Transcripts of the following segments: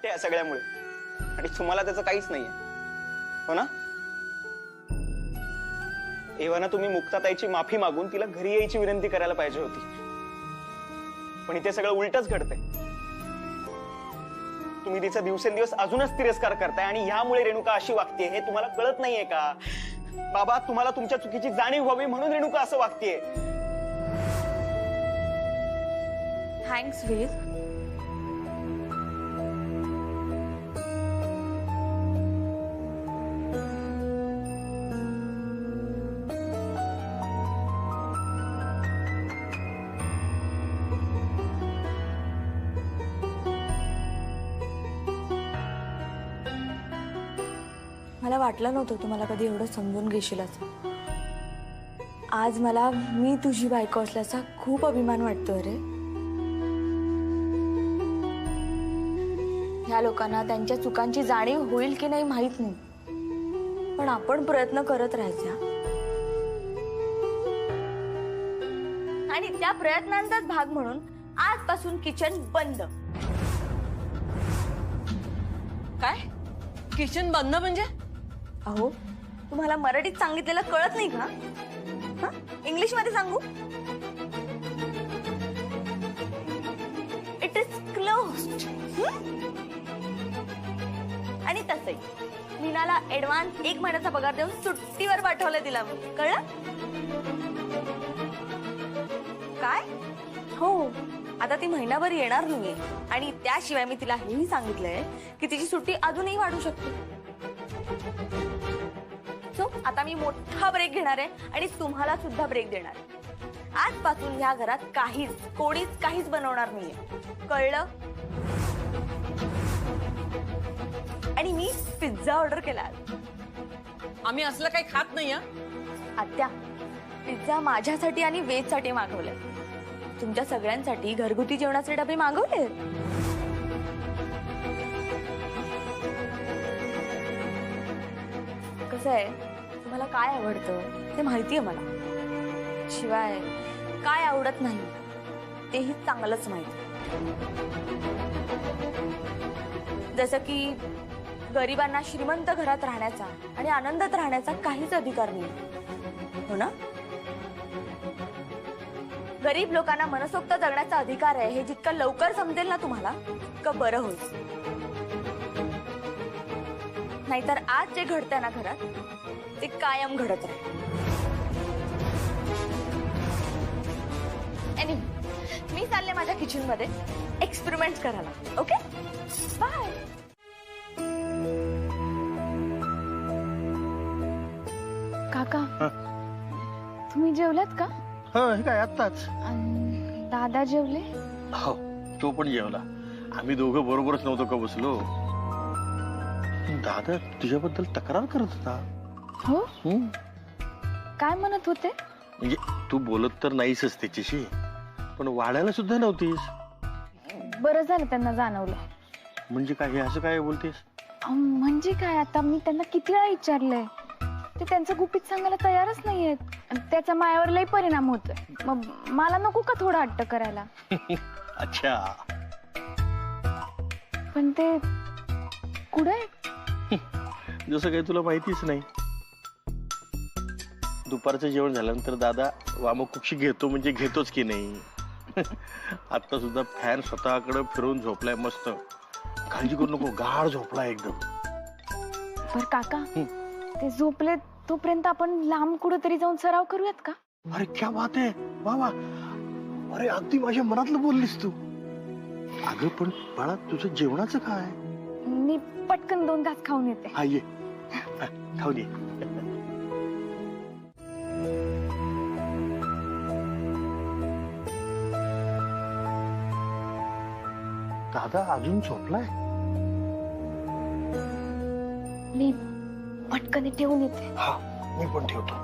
वाटते या सगळ्यामुळे, आणि तुम्हाला त्याचं काहीच नाहीये, हो ना? एव्हाना तुम्ही मुक्ताताईची माफी मागून तिला घरी यायची विनंती करायला पाहिजे होती, पण इथे सगळं उलटच घडतंय. तुम्ही तिचा दिवसेंदिवस अजूनच तिरस्कार करताय, आणि ह्यामुळे रेणुका अशी वागतेय हे तुम्हाला कळत नाहीये का? बाबा, तुम्हाला तुमच्या चुकीची जाणीव व्हावी म्हणून रेणुका असं वागतेय. थँक्स वीर. मला वाटलं नव्हतं तू मला कधी एवढं समजून घेशील असं. आज मला मी तुझी बायको असल्याचा खूप अभिमान वाटतोय रे. ह्या लोकांना त्यांच्या चुकांची जाणीव होईल की नाही माहित नाही, पण आपण प्रयत्न करत राहायचा, आणि त्या प्रयत्नांचाच भाग म्हणून आजपासून किचन बंद. काय? किचन बंद म्हणजे? अहो, तुम्हाला मराठीत सांगितलेलं कळत नाही का? इंग्लिश मध्ये सांगू? It is closed. आणि तसंही मीनाला ऍडव्हान्स 1 महिन्याचा पगार देऊन सुट्टीवर पाठवलं तिला मी. कळलं? काय? हो, आता ती महिनाभर येणार नाहीये, आणि त्याशिवाय मी तिला हेही सांगितलंय की तिची सुट्टी अजूनही वाढू शकते. सो आता मी मोठा ब्रेक घेणार आहे, आणि तुम्हाला सुद्धा ब्रेक देणार आहे. आजपासून ह्या घरात कोणीच काहीच बनवणार नाहीये. कळलं? आणि मी पिझ्झा ऑर्डर केला. आम्ही असलं काही खात नाही. आत्या, पिझ्झा माझ्यासाठी आणि वेदसाठी मागवले. तुमच्या सगळ्यांसाठी घरगुती जेवणाचे डबे मागवले. कसं आहे, तुम्हाला काय आवडतं ते माहितीये मला, शिवाय काय आवडत नाही तेही चांगलंच माहिती. जसं की गरिबांना श्रीमंत घरात राहण्याचा आणि आनंदात राहण्याचा काहीच अधिकार नाही, हो ना? गरीब लोकांना मनसोक्त जगण्याचा अधिकार आहे हे जितकं लवकर समजेल ना तुम्हाला, तितकं बरं होईल. नाहीतर आज जे घडतंय ना घरात, ते कायम घडत राहील. मी चालले माझ्या किचन मध्ये एक्सपेरिमेंट करायला. Okay, bye. काका, तुम्ही जेवलात का? हे काय आत्ताच? आणि दादा जेवले? हो, तो पण जेवला. आम्ही दोघं बरोबरच नव्हतो का बसलो. दादा तुझ्याबद्दल तक्रार करत होता. हो? काय म्हणत होते? म्हणजे तू बोलत तर नाहीसच त्याच्याशी, पण वाढायला सुद्धा नव्हतीस. बरं झालं त्यांना जाणवलं. म्हणजे काय, हे असं काय बोलतेस? म्हणजे काय, आता मी त्यांना किती वेळा विचारलंय, ते त्यांचं गुपित सांगायला तयारच नाहीयेत. त्याचा मायावर लई परिणाम होतोय. मग मला नको का थोडं हट्ट करायला? अच्छा, पण ते कुठे? जसं काही तुला माहितीच नाही. दुपारचं जेवण झाल्यानंतर दादा वामकुक्षी घेतो म्हणजे घेतोच की नाही. आता सुद्धा फॅन स्वतःकडे फिरवून झोपलाय मस्त. काळजी करू नको, गाढ झोपलाय एकदम. बर काका, ते झोपले तोपर्यंत आपण लांब कुठेतरी जाऊन सराव करूयात का? अरे क्या बात आहे, वा वा. अरे अगदी माझ्या मनातलं बोललीस तू. अगं पण बाळा, तुझं जेवणाचं काय? मी पटकन 2 घास खाऊन येते. हा, ये खाऊन ये. दादा अजून झोपलाय? मी पटकन ठेवून येते. हा, मी पण ठेवतो.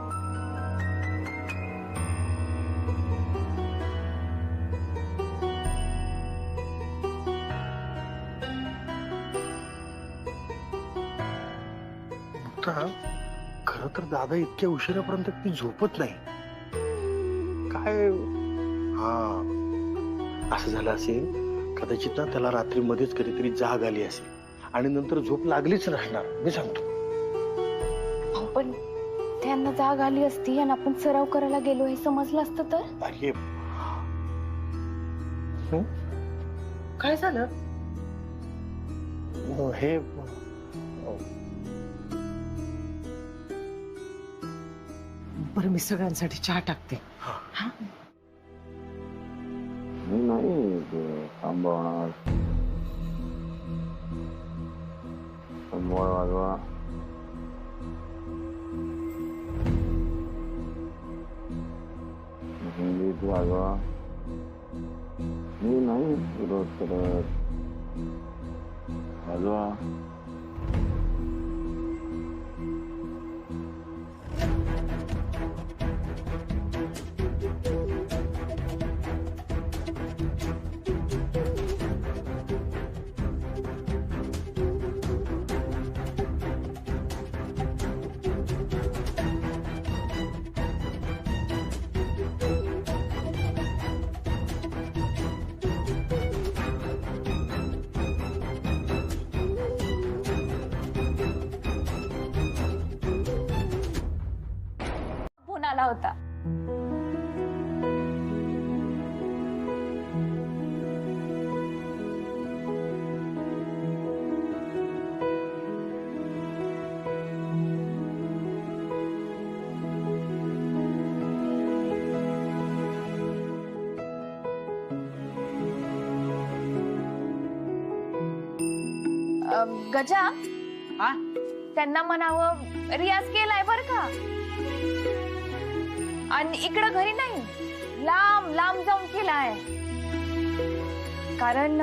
खरं तर दादा इतक्या उशिरापर्यंत ती झोपत नाही. काय, हा असं झालं असेल कदाचित ना त्याला रात्री मध्येच कधीतरी जाग आली असेल आणि नंतर झोप लागलीच नसणार, मी सांगतो. अहो, पण त्यांना जाग आली असती आणि आपण सराव करायला गेलो हे समजलं असतं तर. अरे काय झालं? हे बरं, मी सगळ्यांसाठी चहा टाकते. नाही थांबवणार वाजवा हिंदीत वाजवा. मी नाही विरोध करत, वाजवा. फोन आला होता. गजा, त्यांना म्हणावं रियाज केलाय बर का, आणि इकडं घरी नाही, लांब लांब जाऊन केलाय. कारण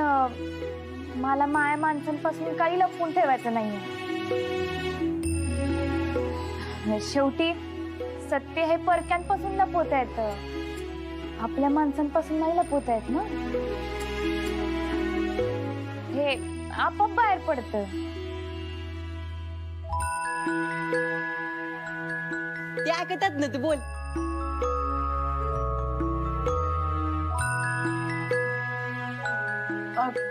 मला माया माणसांपासून काही लपवून ठेवायचं नाहीये. शेवटी सत्य हे परक्यांपासून लपवता येतं, आपल्या माणसांपासून नाही लपवता येत ना. हे आपोआप बाहेर पडतं. ते ऐकतात ना, ते बोल.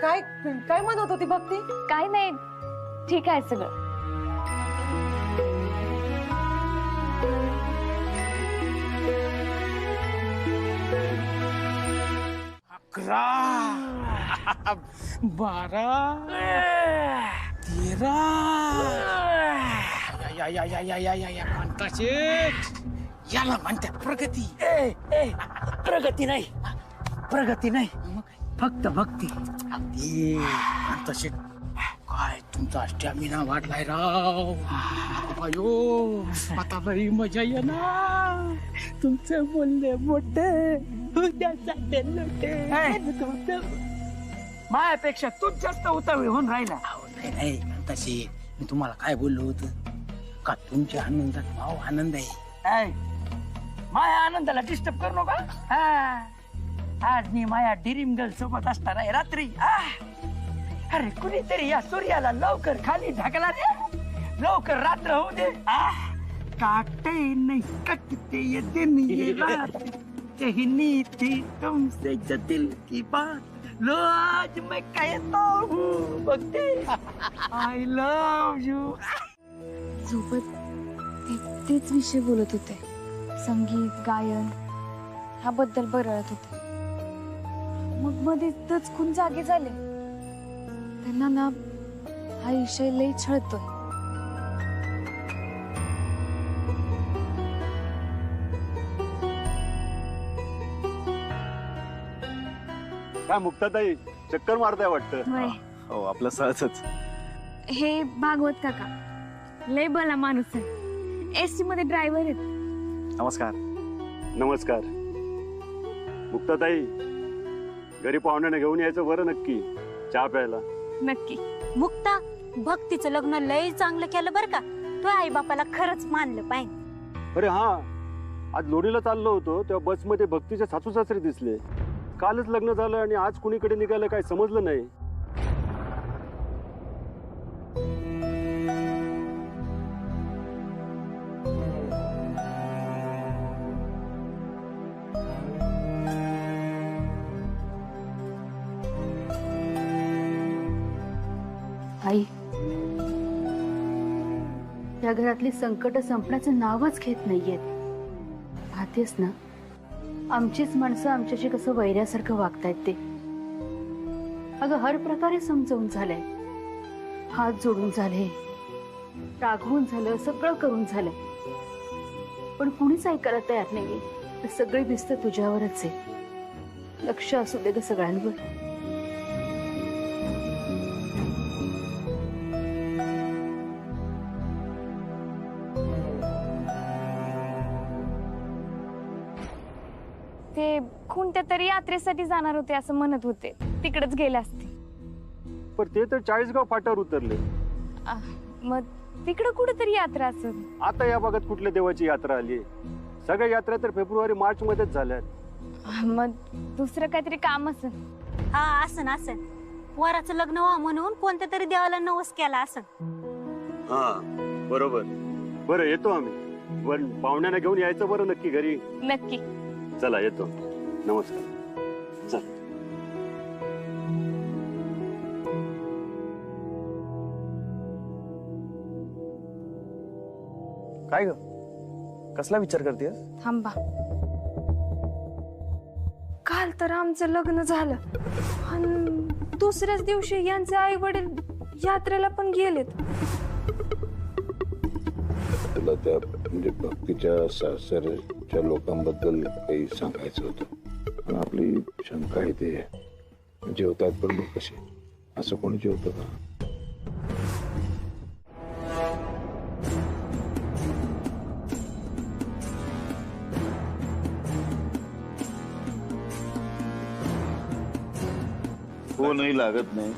काय काय म्हणत होती भक्ती? काय नाही, ठीक आहे सगळं. अकरा, 12, 13. या म्हणताचे याला म्हणतात प्रगती. प्रगती नाही, प्रगती नाही, फक्त भक्ती. म्हणताचे काय तुमचा स्टॅमिना वाढलाय राव. अयो आता लई मजा ये ना. तुमचं बोलले मोठे, तुमचं मायापेक्षा तूच जास्त उतावळी होऊन राहिला. नाही तशी मी तुम्हाला काय बोललो होतं का, तुमच्या आनंदात भाव आनंद आहे. माया आनंदाला डिस्टर्ब करू नका. आज मी माया ड्रीम गर्ल सोबत असणार आहे रात्री. अरे कुणीतरी या सूर्याला लवकर खाली ढकला दे, लवकर रात्र होऊ दे. काटे नहीं कटते ये दिन ये रात, कहनी थी तुमसे जो दिल की बात, लो आज मैं कहता हूँ भक्ति, आई लव यू. सोबत तेच विषय बोलत होते, संगीत गायन ह्याबद्दल बरळत होते. मग मध्ये दचकून जागे झाले. त्यांना ना हा विषय लई छळतोय. काय मुक्ताताई चक्कर मारताय वाटतं. होय, हो आपलं सहजच. हे भागवत काका लय भला माणूस आहे. एसटी मध्ये ड्रायव्हर आहेत. नमस्कार. नमस्कार मुक्ताताई, घरी पाहुण्याने घेऊन यायचं बरं नक्की चहा प्यायला. नक्की. मुक्ता, भक्तीचं लग्न लय चांगलं केलं बर का. तो आई बापाला खरंच मानलं पाहिजे. अरे हा, आज लोणीला चाललो होतो तेव्हा बसमध्ये भक्तीचे सासू सासरे दिसले. कालच लग्न झालं आणि आज कुणीकडे निघालं काय समजलं नाही. आई, या घरातली संकट संपण्याचं नावच घेत नाहीयेत. पाहतेस ना, आमचीच माणसं आमच्याशी कसं वैऱ्यासारखं वागतायत ते. अगं हर प्रकारे समजावून झालंय, हात जोडून झाले, रागवून झालं, सगळं करून झालं, पण कुणीच ऐकायला तयार नाहीये. तर सगळी भिस्त तुझ्यावरच आहे. लक्ष असू दे ग सगळ्यांवर. ते कोणत्या तरी यात्रेसाठी जाणार होते असं म्हणत होते, तिकडेच गेले असते. पण ते तर 40गाव फाट्यावर उतरले. मग तिकडं कुठेतरी यात्रा असेल. आता या भागात कुठल्या देवाची यात्रा आली? सगळ्या यात्रा तर फेब्रुवारी मार्च मध्येच झाल्यात. मग दुसरं काहीतरी काम असेल. हा असन असन, वराचं लग्न व्हा म्हणून कोणत्या तरी देवाला नवस केला असन. हा बरोबर. बरं येतो आम्ही, पण पाहुण्यांना घेऊन यायचं बरं नक्की घरी. नक्की. चला येतो. नमस्कार. चल. काय ग, कसला विचार करते? थांबा. काल तर आमचं लग्न झालं आणि दुसऱ्याच दिवशी यांचे आई वडील यात्रेला पण गेलेत. तुला त्या म्हणजे भक्तीच्या सासरच्या लोकांबद्दल काही सांगायचं होतं. पण आपली शंका आहे ते जेवतात पण लोक कसे, असं कोणी जेवतं का? फोनही लागत नाही,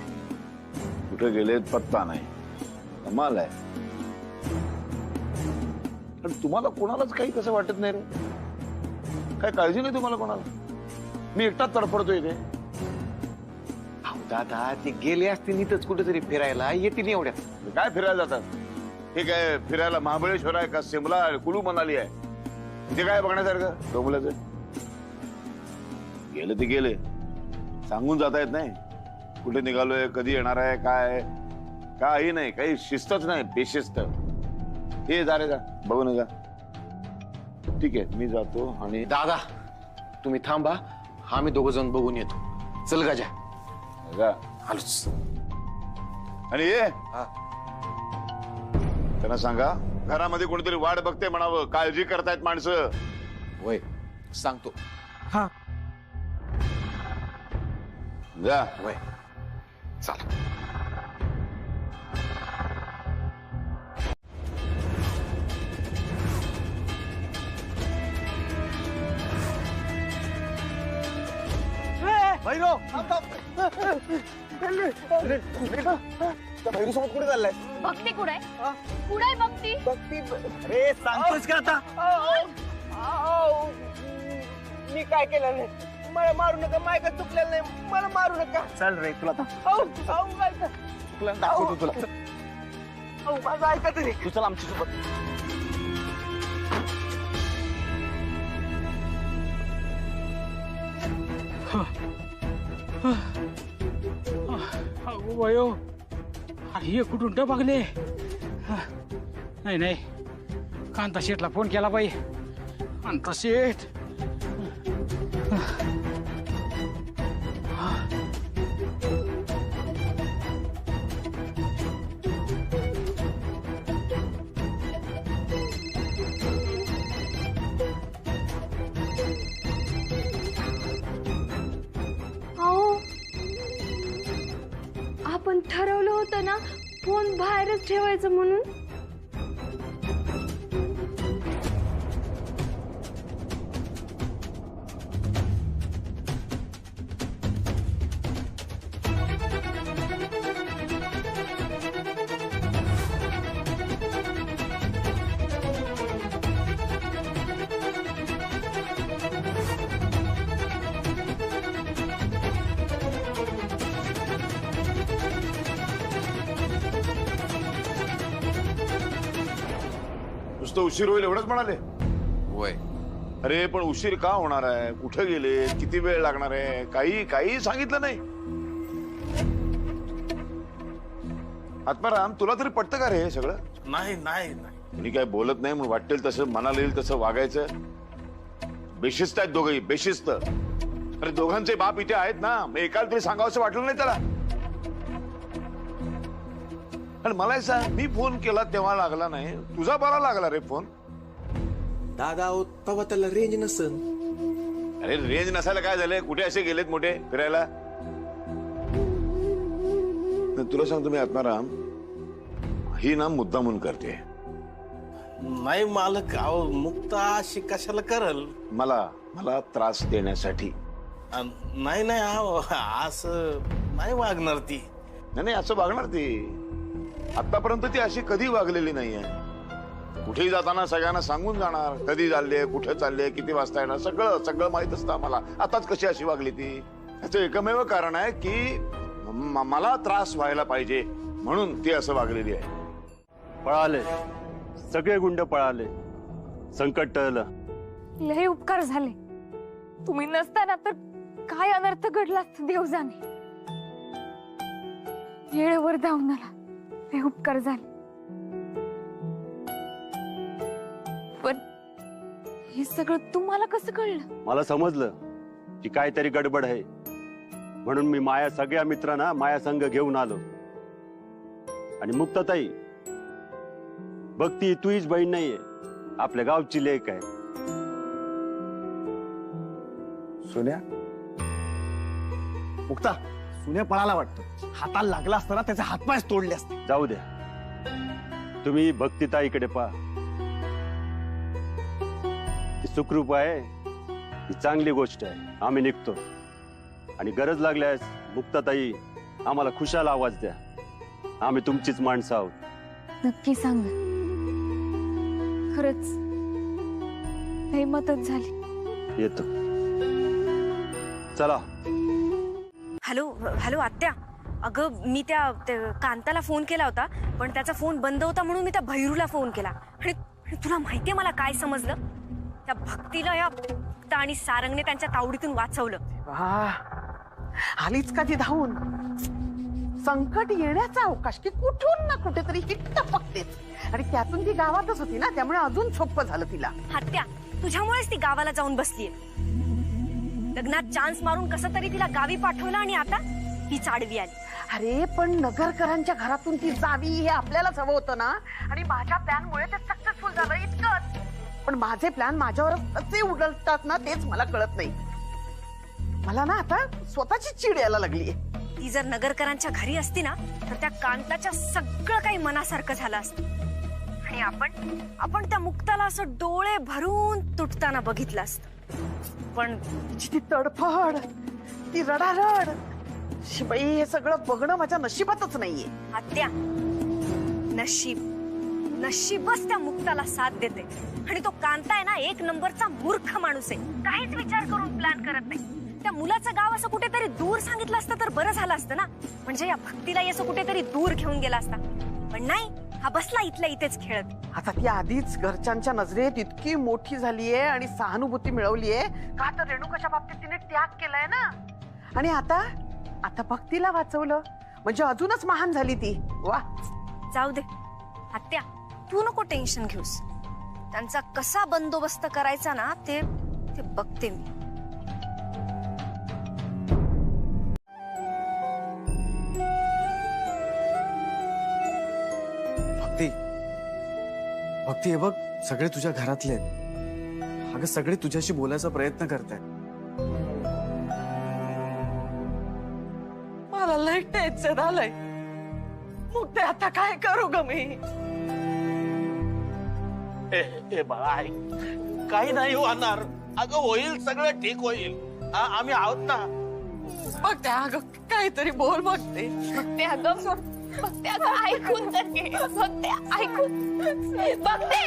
कुठे गेलेत पत्ता नाही. कमाल आहे. पण तुम्हाला कोणालाच काही कसं वाटत नाही रे? काय काळजी नाही तुम्हाला कोणाला? मी एकटाच तडफडतोय ते. दादा ते गेले असतील इथंच कुठेतरी फिरायला, येतील एवढ्यात. काय फिरायला जातात? हे काय फिरायला महाबळेश्वर आहे का शिमला कुलू मनाली आहे? ते काय बघण्यासारखं डोंबल्याचं? गेले ते गेले, सांगून जाता येत नाही कुठे निघालोय, कधी येणार आहे, काय काही नाही, काही शिस्तच नाही, बेशिस्त. हे जा रे जा, बघून जा. ठीक आहे मी जातो. आणि दादा तुम्ही थांबा, आम्ही दोघं जाऊन बघून येतो. चल गाजा. आलोच. आणि ये त्यांना सांगा घरामध्ये कोणीतरी वाट बघते म्हणावं, काळजी करतायत माणसं. होय सांगतो. हा जा. होय चला. भैरूसोबत कुठे चाललाय? भक्ती कुठे कुठे भक्ती? अरे सांगतोस का आता? मी काय केलं नाही, मला मारू नका. माय का चुकलेलं नाही, मला मारू नका. चल रे तुला चुकलं दाखवतो तुला. माझं ऐका तरी. तू चल आमच्या सोबत. वयो हे कुठून डबागले? नाही नाही, कांता शेठला फोन केला बाई. कांता शेठ आपण ठरवलं होतं ना फोन बाहेरच ठेवायचं म्हणून. नुसतं उशीर होईल एवढंच म्हणाले? होय. अरे पण उशीर का होणार आहे? कुठे गेले? किती वेळ लागणार आहे? काही काही सांगितलं नाही. आत्माराम, तुला तरी पटतं का रे हे सगळं? नाही नाही नाही मी काय बोलत नाही म्हणून वाटेल तसं, मनाला येईल तसं वागायचं. बेशिस्त आहेत दोघंही, बेशिस्त. अरे दोघांचे बाप इथे आहेत ना, मग एकाला तरी सांगावं वाटलं नाही त्याला. आणि मला सांग, मी फोन केला तेव्हा लागला नाही, तुझा बरा लागला रे फोन. दादा तेव्हा त्याला रेंज नसन. अरे रेंज नसायला काय झालंय? कुठे असे गेलेत मोठे फिरायला? तुला सांगतो मी आत्माराम, ही ना मुद्दा म्हणून करते. नाही मालक, अहो मुक्ता अशी कशाला करल? मला त्रास देण्यासाठी. नाही नाही अहो, असं नाही वागणार ती. नाही असं वागणार ती. आतापर्यंत ती अशी कधी वागलेली नाहीये. कुठेही जाताना सगळ्यांना सांगून जाणार, कधी चालले, कुठे चालले, किती वाजता येणार, सगळं सगळं माहित असतं आम्हाला. आताच कशी अशी वागली ती? याचं एकमेव कारण आहे की मला त्रास व्हायला पाहिजे म्हणून ती असं वागलेली आहे. पळाले सगळे गुंड, पळाले. संकट टळलं. लय उपकार झाले. तुम्ही नसताना तर काय अनर्थ घडला असता देव जाणे. वेळेवर धावून आला, लय उपकार झाले. पण हे सगळं तुम्हाला कसं कळलं? मला समजलं की काहीतरी गडबड आहे, म्हणून मी माया सगळ्या मित्रांना माया संघ घेऊन आलो. आणि मुक्ताताई, भक्ती तू हीच बहीण नाहीये, आपल्या गावची लेक आहे. सोन्या, मुक्ता, सोन्या पळाला वाटतो. हाताला लागला असताना त्याचे हातपाय तोडले असते. जाऊ द्या, तुम्ही भक्तिताईकडे पहा. ती सुखरूप आहे, ही चांगली गोष्ट आहे. आम्ही निघतो. आणि गरज लागल्यास मुक्ताताई, आम्हाला खुशाल आवाज द्या. आम्ही तुमचीच माणसं आहोत. नक्की सांग. खरंच लय मदत झाली. येतो. चला. हॅलो हॅलो आत्या, अगं मी त्या कांताला फोन केला होता, पण त्याचा फोन बंद होता म्हणून मी त्या भैरूला फोन केला. आणि तुला माहितीये मला काय समजलं? त्या भक्तीला या भक्ता आणि सारंगने त्यांच्या तावडीतून वाचवलं. आलीच का ती धावून? संकट येण्याचा अवकाश की कुठून ना कुठेतरी ही टपकतेच. आणि त्यातून ती गावातच होती ना, त्यामुळे अजून सोपं झालं तिला. आत्या, तुझ्यामुळेच ती गावाला जाऊन बसलीये. लग्नात चान्स मारून कसं तरी तिला गावी पाठवलं आणि आता ही चाडवी आली. अरे पण नगरकरांच्या घरातून ती जावी हे आपल्यालाच हवं होतं ना. आणि माझ्या प्लॅनमुळे ते सक्सेसफुल झालं इतकंच. पण माझे प्लॅन माझ्यावरच कसे उडलतात ना, तेच मला कळत नाही. मला ना आता स्वतःची चीड यायला लागलीये. ती जर नगरकरांच्या घरी असती ना, तर त्या कांताच्या सगळं काही मनासारखं झालं असतं. आणि आपण त्या मुक्ताला असं डोळे भरून तुटताना बघितलं असतं. पण ती तडफड, ती रडारड, शिबाई, हे सगळं बघणं माझ्या नशिबातच नाहीये. आत्या, नशीबच त्या मुक्ताला साथ देते. आणि तो कांता आहे ना, एक नंबरचा मूर्ख माणूस आहे. काहीच विचार करून प्लॅन करत नाही. त्या मुलाचं गाव असं कुठेतरी दूर सांगितलं असतं तर बरं झालं असतं ना. म्हणजे या भक्तीलाही असं कुठेतरी दूर घेऊन गेला असता. पण नाही, हा बसला इथल्या इथेच खेळत. आता ती आधीच घरच्यांच्या नजरेत इतकी मोठी झालीये आणि सहानुभूती मिळवलीये का, तर रेणुकाच्या बाबतीत तिने त्याग केलाय ना. आणि आता भक्तीला वाचवलं म्हणजे अजूनच महान झाली ती. वा. जाऊ दे आत्या, तू नको टेन्शन घेऊस. त्यांचा कसा बंदोबस्त करायचा ना, ते बघते मी. भक्ती, हे बघ, सगळे तुझ्या घरातले आहेत. अगं सगळे तुझ्याशी बोलायचा प्रयत्न करतायत. मला लय टेन्शन आलंय. मग ते आता काय करू ग मी? ए बाळा, काही नाही होणार. अगं होईल, सगळं ठीक होईल. आम्ही आहोत ना. बघते अगं, काहीतरी बोल. बघते ऐकून तर घे. बघते.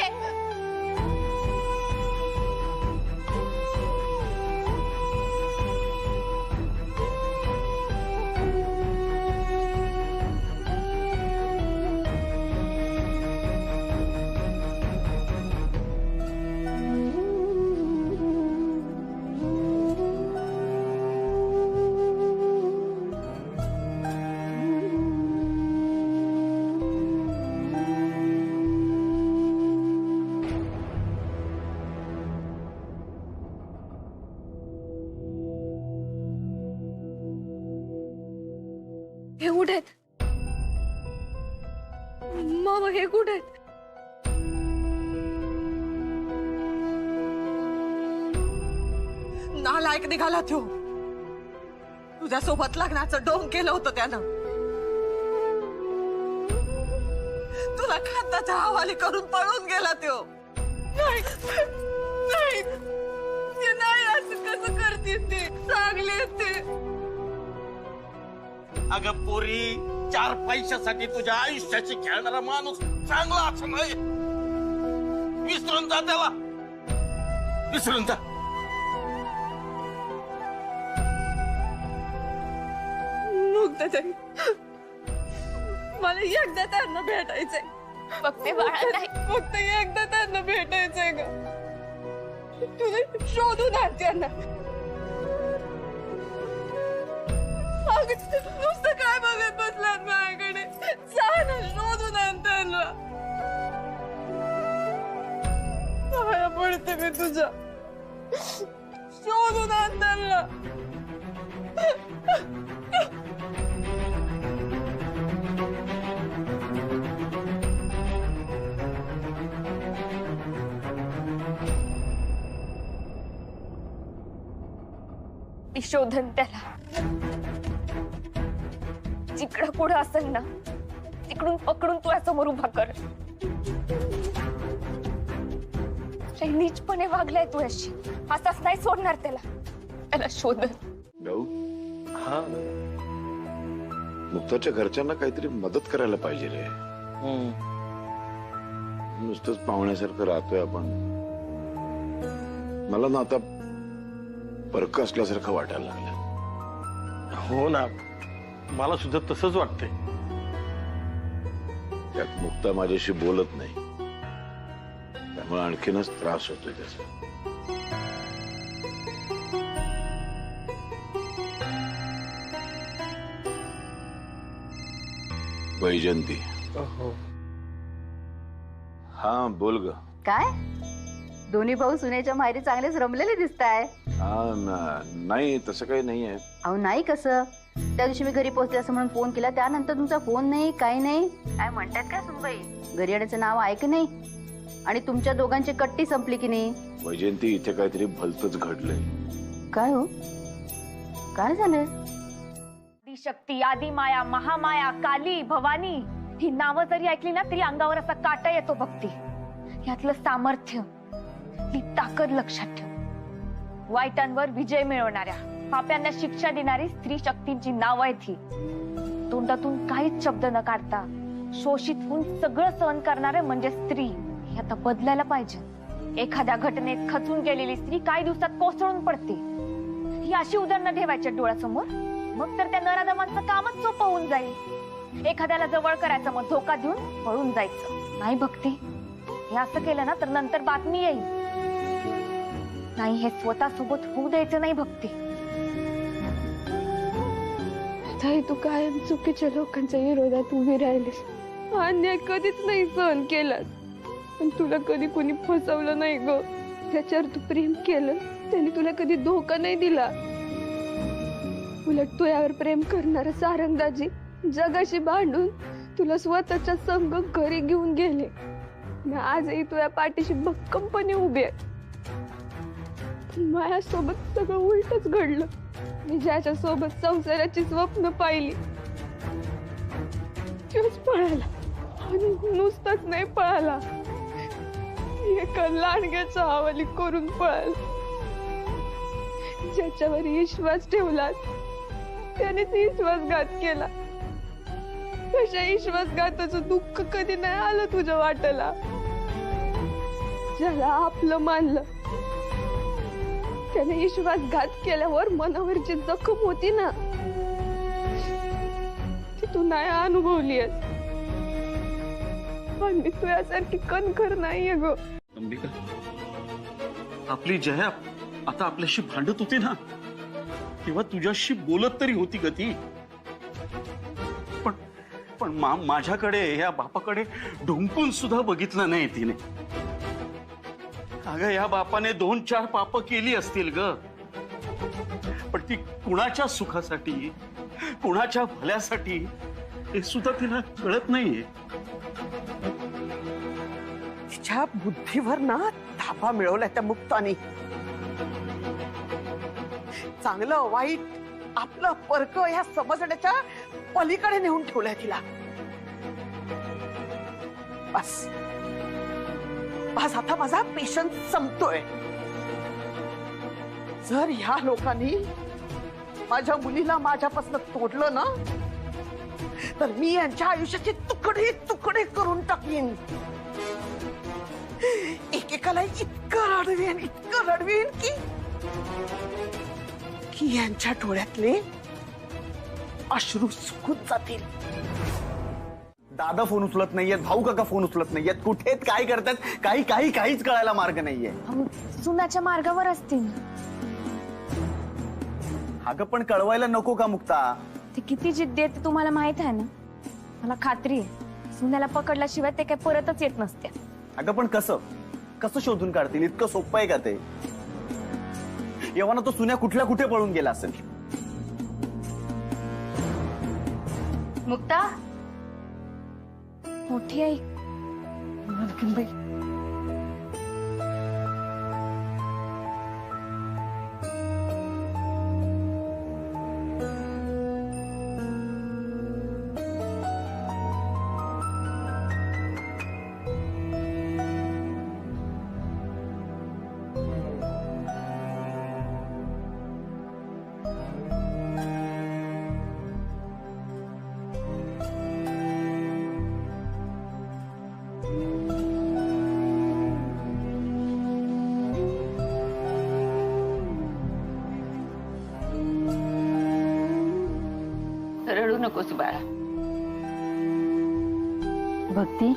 हे कुठे आहेत? मामा हे कुठे आहेत? नालायक निघाला तो. तुझ्यासोबत लग्नाचं डोंग केलं होतं त्यानं. तुला खाताच्या हवाली करून पळून गेला तो. नाही नाही ते नाही, असं कसं करते ते. चांगले ते. अगं पोरी, 4 पैशासाठी तुझ्या आयुष्याची खेळणारा माणूस चांगला असं नाही. विसरून जा त्याला, विसरून जा. मुक्ताताई, मला एकदा त्यांना भेटायचंय. फक्त बाळा नाही, फक्त एकदा त्यांना भेटायचंय ग. तुला शोधून आण त्यांना. नुसतं काय बघत बसलात माझ्याकडे? जा ना, शोधून आण त्यांना. पाया पडते मी तुझ्या. शोधून आण त्यांना. शोधन त्याला. जिकडं पुढं असेल ना तिकडून पकडून तुझ्यासमोर उभा कर. नीचपणे वागलाय तू अशी, असाच नाही सोडणार त्याला. त्याला शोधन. भाऊ, हा मुक्ताच्या घरच्यांना काहीतरी मदत करायला पाहिजे रे. नुसतंच पाहुण्यासारखं राहतोय आपण. मला ना आता परक असल्यासारखं वाटायला लागलं. हो ना, मला सुद्धा तसंच वाटतंय. त्यात मुक्ता माझ्याशी बोलत नाही, त्यामुळे आणखीनच त्रास होतोय त्याचा. वैजंती. हा बोल ग. काय दोन्ही भाऊ सुनेच्या माहेरी चांगलेच रमलेले दिसताय. नाही तसं काही नाहीये. अहो नाही कसं, त्या दिवशी मी घरी पोहोचले असं म्हणून फोन केला, त्यानंतर तुमचा फोन नाही, काही नाही. काय म्हणतात काय सुनबाई? घरी येण्याचं नाव ऐक नाही. आणि तुमच्या दोघांची कट्टी संपली की नाही? वैजंती, इथे काहीतरी भलतच घडलंय. काय हो, काय झालंय? शक्ती, आदिमाया, महामाया, काली, भवानी ही नावं जरी ऐकली ना तरी अंगावर असा काटा येतो भक्ती. यातलं सामर्थ्य, ती ताकद लक्षात ठेव. वाईटांवर विजय मिळवणाऱ्या, पाप्यांना शिक्षा देणारी स्त्री शक्तींची नाव आहेत ही. तोंडातून काहीच शब्द न काढता शोषित होऊन सगळं सहन करणारे म्हणजे स्त्री. हे आता बदलायला पाहिजे. एखाद्या घटनेत खचून गेलेली स्त्री काही दिवसात कोसळून पडते. ही अशी उदाहरणं ठेवायची डोळ्यासमोर, मग तर त्या नराधमांचं कामच सोपं होऊन जाईल. एखाद्याला जवळ करायचं, मग धोका देऊन पळून जायचं. नाही भक्ती, हे असं केलं ना तर नंतर बातमी येईल. नाही, हे स्वतः सोबत होऊ द्यायचं नाही भक्ती. ताई, तू कायम चुकीच्या लोकांच्या विरोधात उभी राहिलीस. अन्याय कधीच नाही सहन केलास, पण तुला कधी कोणी फसवलं नाही ग. ज्याच्यावर तू प्रेम केलं त्याने तुला कधी धोका नाही दिला. उलट तुझ्यावर प्रेम करणारे सारंगदाजी जगाशी भांडून तुला स्वतःच्या संग घरी घेऊन गेले. आजही तुझ्या पाठीशी भक्कमपणे उभे आहे. माझ्यासोबत सगळं उलटच घडलं. मी ज्याच्या सोबत संसाराची स्वप्न पाहिली तोच पळाला. आणि नुसताच नाही पळाला, एका लांडग्याच्या हवाली करून पळाला. ज्याच्यावर विश्वास ठेवला त्याने विश्वासघात केला. तशा विश्वासघाताचं दुःख कधी नाही आलं तुझ्या वाट्याला. ज्याला आपलं मानलं त्याने विश्वासघात केल्यावर मनावरची जखम होती ना, ती तू नाही अनुभवलीयस. पण मी तुझ्यासारखी कणखर नाहीये ग. अंबिका, आपली जया आता आपल्याशी भांडत होती ना, तेव्हा तुझ्याशी बोलत तरी होती गती. पण माझ्याकडे, या बापाकडे ढुंकून सुद्धा बघितलं नाही तिने. अगं, या बापाने 2-4 पाप केली असतील ग, पण ती कुणाच्या सुखासाठी, कुणाच्या भल्यासाठी हे सुद्धा तिला कळत नाहीये. तिच्या बुद्धीवर ना ताबा मिळवलाय त्या मुक्तानी. चांगलं वाईट आपलं परक ह्या समजण्याच्या पलीकडे नेऊन ठेवलंय तिला. बस बस आता माझा पेशन्स संपतोय. जर ह्या लोकांनी माझ्या मुलीला माझ्यापासून तोडलं ना तर मी यांच्या आयुष्याचे तुकडे तुकडे करून टाकीन. एकेकाला इतकं रडवीन की यांच्या डोळ्यातले अश्रू सुकून जातील. दादा फोन उचलत नाहीयेत, भाऊ काका फोन उचलत नाहीयेत, कुठे काय करतात काहीच कळायला मार्ग नाहीये. सुनाच्या मार्गावर असतील. अगं पण कळवायला नको का मुक्ता? ते किती जिद्दी आहे ते तुम्हाला माहित आहे ना. मला खात्री आहे सुनाला पकडल्याशिवाय ते काय परतच येत नसते. अगं पण कसं शोधून काढतील? इतकं सोपं आहे का ते? येवाना तो सुन्या कुठल्या कुठे पळून गेला असेल. मुक्ता, मोठी आई बाई रडू नकोस बाळा. भक्ती,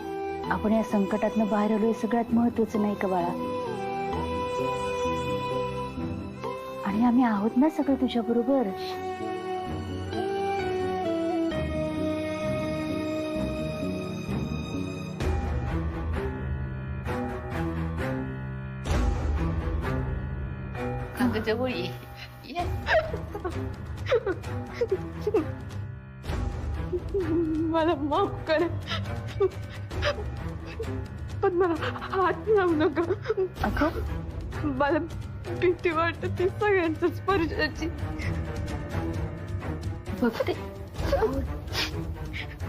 आपण या संकटातनं बाहेर आलो हे सगळ्यात महत्वाचं नाही का बाळा? आणि आम्ही आहोत ना सगळं तुझ्या बरोबर. जवळ ये. मला माफ कर पण मला हात लावू नका. मला भीती वाटते सगळ्यांच्या स्पर्शाची. बघते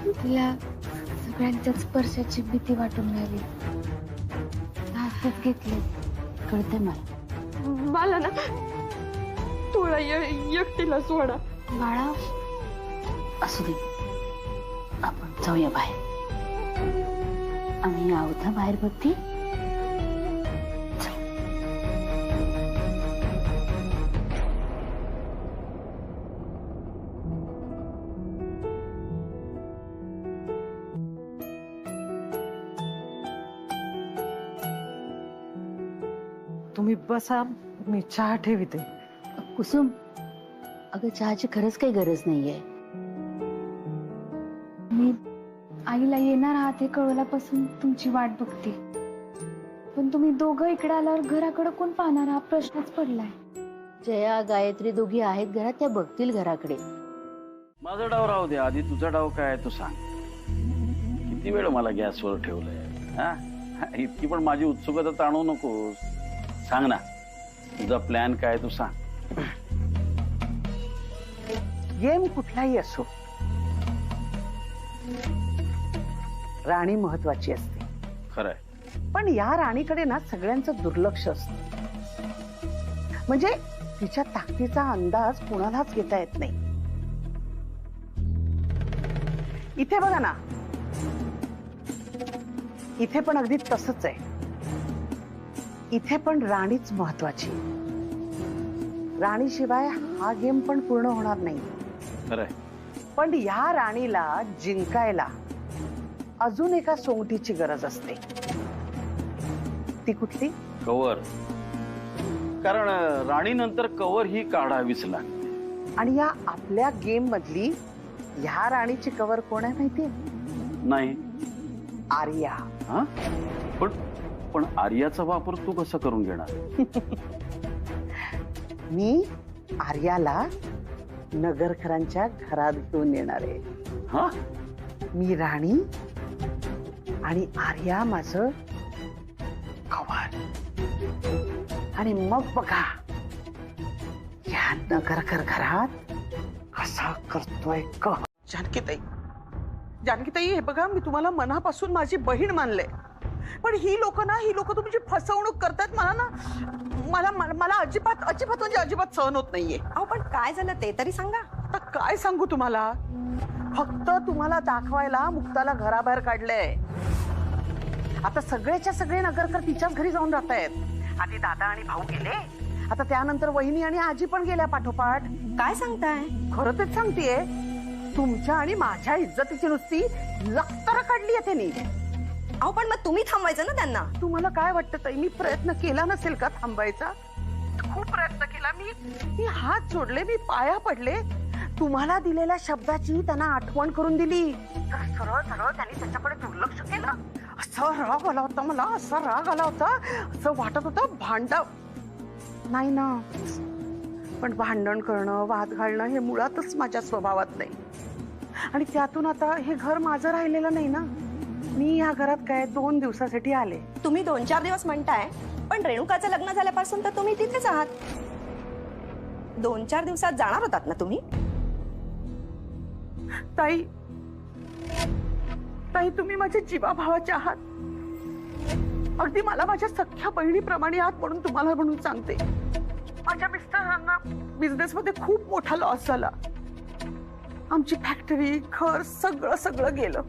तिला सगळ्यांच्या स्पर्शाची भीती वाटून राहिली. हातात घेतले कळते मला. मला ना थोडा एकटीला सोडा. बाळा असू दे, आपण जाऊया बाहेर. आम्ही आहोत ना बाहेर बघती. तुम्ही बसा, मी चहा ठेवते. कुसुम, अगं चहाची खरंच काही गरज नाहीये. मी आईला येणार आहात हे कळवल्यापासून तुमची वाट बघते. पण तुम्ही दोघं इकडे आल्यावर घराकडे कोण पाहणार हा प्रश्नच पडलाय. जया, गायत्री दोघी आहेत घरात, त्या बघतील घराकडे. माझा डाव राहू दे, आधी तुझा डाव काय आहे तू सांग. किती वेळ मला गॅसवर ठेवलंय? हा, इतकी पण माझी उत्सुकता ताणू नकोस. सांग ना, तुझा प्लॅन काय तू सांग. गेम कुठलाही असो, राणी महत्वाची असते. खरंय, पण या राणीकडे ना सगळ्यांचं दुर्लक्ष असतं. म्हणजे तिच्या ताकदीचा अंदाज कुणालाच घेता येत नाही. इथे बघा ना, इथे पण अगदी तसंच आहे. इथे पण राणीच महत्वाची. राणीशिवाय हा गेम पण पूर्ण होणार नाही. खरंय, पण या राणीला जिंकायला अजून एका सोंगटीची गरज असते. ती कुठली? कवर. कारण राणी नंतर कवर ही काढावीच लागते. आणि या आपल्या गेम मधली ह्या राणीची कवर कोण आहे माहितीये? नाही. आर्या. हा, पण आर्याचा वापर तू कसा करून घेणार? मी आर्याला नगरकरांच्या घरात घेऊन येणार आहे. हा मी राणी आणि आर्या माझं कव्वाल. आणि मग बघा या नगरकर घरात कसा करतोय क. जानकीताई हे बघा, मी तुम्हाला मनापासून माझी बहीण मानले, पण ही लोक तुमची फसवणूक करतात. मला अजिबात म्हणजे अजिबात सहन होत नाहीये. अहो पण काय झालं ते तरी सांगा. आता काय सांगू तुम्हाला, फक्त तुम्हाला दाखवायला मुक्ताला घराबाहेर काढलंय. आता सगळेच्या सगळे नगरकर तिच्याच घरी जाऊन राहत आहेत. आधी दादा आणि भाऊ गेले, आता त्यानंतर वहिनी आणि आजी पण गेल्या पाठोपाठ. काय सांगताय? खरं तेच सांगतेय. तुमच्या आणि माझ्या इज्जतीची नुसती लक्तर काढली आहे त्यांनी. अहो पण मग तुम्ही थांबवायचं ना त्यांना. तुम्हाला काय वाटतं ताई, मी प्रयत्न केला नसेल का थांबायचा? खूप प्रयत्न केला. मी हात जोडले, मी पाया पडले, तुम्हाला दिलेल्या शब्दाची त्यांना आठवण करून दिली. तर सरळ सरळ त्यांनी त्याच्याकडे दुर्लक्ष केलं. असा राग आला होता मला, असा राग आला होता, असं वाटत होतं भांडा नाही ना. पण भांडण करणं, वाद घालणं हे मुळातच माझ्या स्वभावात नाही. आणि त्यातून आता हे घर माझं राहिलेलं नाही ना. मी या घरात काय 2 दिवसासाठी आले. तुम्ही 2-4 दिवस म्हणताय, पण रेणुकाचं लग्न झाल्यापासून तर तुम्ही तिथेच आहात. 2-4 दिवसात जाणार होतात ना तुम्ही? ताई तुम्ही माझ्या जीवाभावाचे आहात. अगदी मला माझ्या सख्या बहिणीप्रमाणे आहात म्हणून तुम्हाला म्हणून सांगते. माझ्या मिस्टरांना बिझनेस मध्ये खूप मोठा लॉस झाला. आमची फॅक्टरी, घर सगळं गेलं.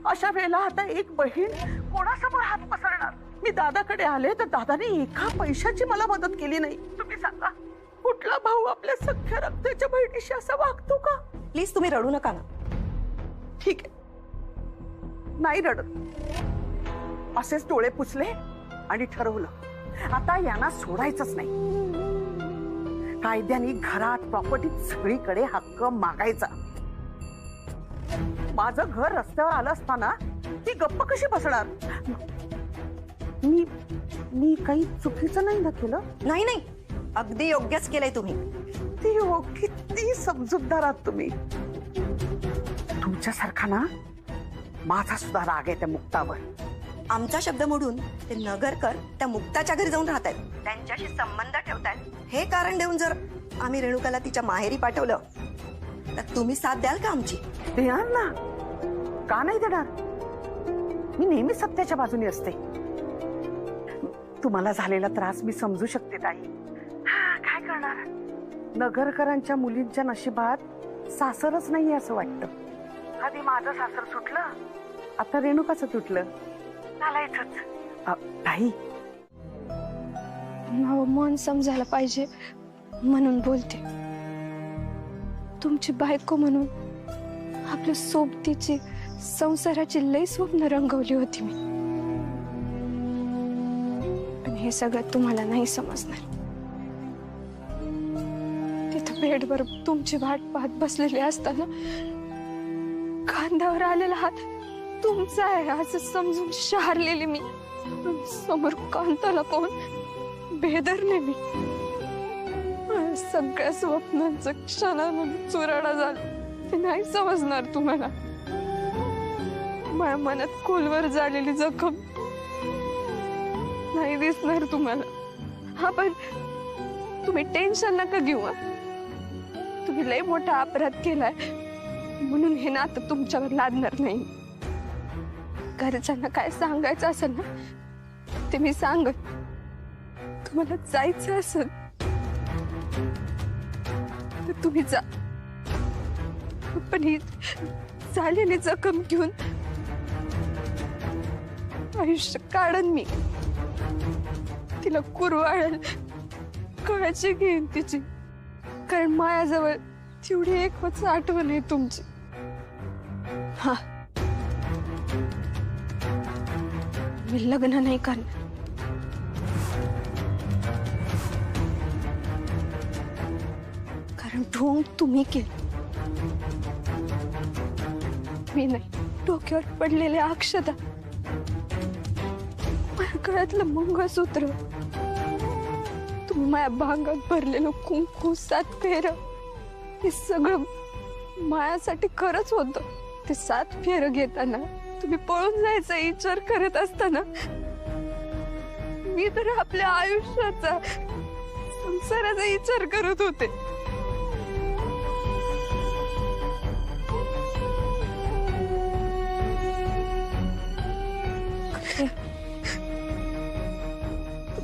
अशा वेळेला आता एक बहीण कोणासमोर हात पसरणार? मी दादाकडे आले तर दादाने एका पैशाची मला मदत केली नाही. तुम्ही सांगा, कुठला भाऊ आपल्या सख्या रक्ताच्या बहिणीशी असा वागतो का? प्लीज तुम्ही रडू नका ना. ठीक आहे, नाही रडत. असेच डोळे पुसले आणि ठरवलं, आता यांना सोडायचंच नाही. कायद्याने घरात, प्रॉपर्टीत सगळीकडे हक्क मागायचा. माझं घर रस्त्यावर आलं असताना ती गप्प कशी बसणार? मी काही चुकीचं नाही ना केलं? नाही नाही, अगदी योग्यच केलंय तुम्ही. किती समजूतदार आहात तुम्ही. तुमच्यासारखा ना माझा सुद्धा राग आहे त्या मुक्तावर. आमचा शब्द मोडून ते नगरकर त्या मुक्ताच्या घरी जाऊन राहत आहेत, त्यांच्याशी संबंध ठेवतायत. हे कारण देऊन जर आम्ही रेणुकाला तिच्या माहेरी पाठवलं तर तुम्ही साथ द्याल का आमची? देणार ना, का नाही देणार? मी नेहमी सत्याच्या बाजूने असते. तुम्हाला झालेला त्रास मी समजू शकते ताई. काय करणार, नगरकरांच्या मुलींच्या नशिबात सासरच नाहीये असं वाटतं. आधी माझं सासर सुटलं, आता रेणुकाचं तुटलं. ताई मन समजायला पाहिजे म्हणून बोलते. तुमची बायको म्हणून आपल्या सोबतीची, संसाराची लई स्वप्न रंगवली होती मी. पण हे सगळं तुम्हाला नाही समजणार. तिथं बेडवर तुमची वाट पाहत बसलेली असताना खांद्यावर आलेला हात तुमचा आहे असं समजून शहारलेली मी. समोर कांताला पाहून बेदरले मी. सगळ्या स्वप्नांचं क्षणामध्ये चुराडा झाला. ते नाही समजणार तुम्हाला. माझ्या मनात खोलवर झालेली जखम नाही दिसणार तुम्हाला. हा पण तुम्ही टेन्शन नका घेऊ. तुम्ही लय मोठा अपराध केलाय म्हणून हे नातं तुमच्यावर लादणार नाही. घरच्यांना काय सांगायचं असेल ना ते मी सांगत. तुम्हाला जायचं असेल तर तुम्ही जा. पण ही झालेली जखम घेऊन आयुष्य काढन मी. तिला कुरवाळेल, काळजी घेईन तिची. कारण माझ्याजवळ तेवढी एकच आठवण आहे तुमची. हा, मी लग्न नाही करणार. कारण ढोंग तुम्ही केलं, मी नाही. डोक्यावर पडलेले अक्षता, माझ्या गळ्यातलं मंगळसूत्र, तुम्ही माझ्या भांगात भरलेलं कुंकू, 7 फेर, हे सगळं मायासाठी खरंच होतं. ते 7 फेरं घेताना तुम्ही पळून जायचा विचार करत असताना मी तर आपल्या आयुष्याचा संसाराचा विचार करत होते.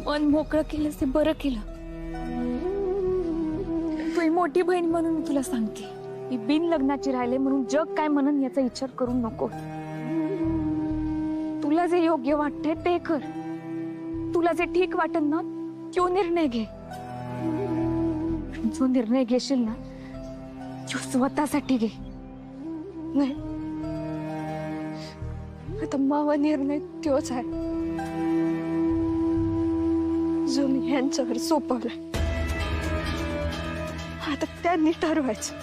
मन मोकळं केलंस ते बरं केलं. तू मोठी बहीण म्हणून मी तुला सांगते, मी बिन लग्नाची राहिले म्हणून जग काय म्हणून याचा विचार करू नको. तुला जे योग्य वाटतंय ते कर. तुला जे ठीक वाटत ना तो निर्णय घे. जो निर्णय घेशील ना तो स्वतःसाठी घे. नाही आता मावा निर्णय तोच आहे जो मी यांच्यावर सोपवला. आता त्यांनी ठरवायचं.